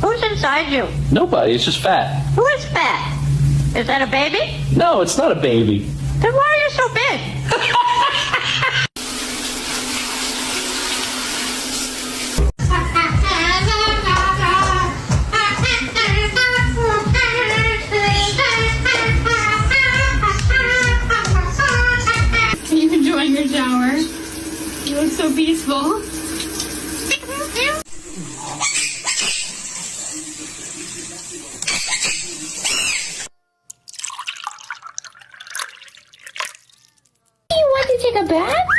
Who's inside you? Nobody, it's just fat. Who is fat? Is that a baby? No, it's not a baby. Then why are you so big? Are you enjoying your shower? You look so peaceful. You want to take a bath?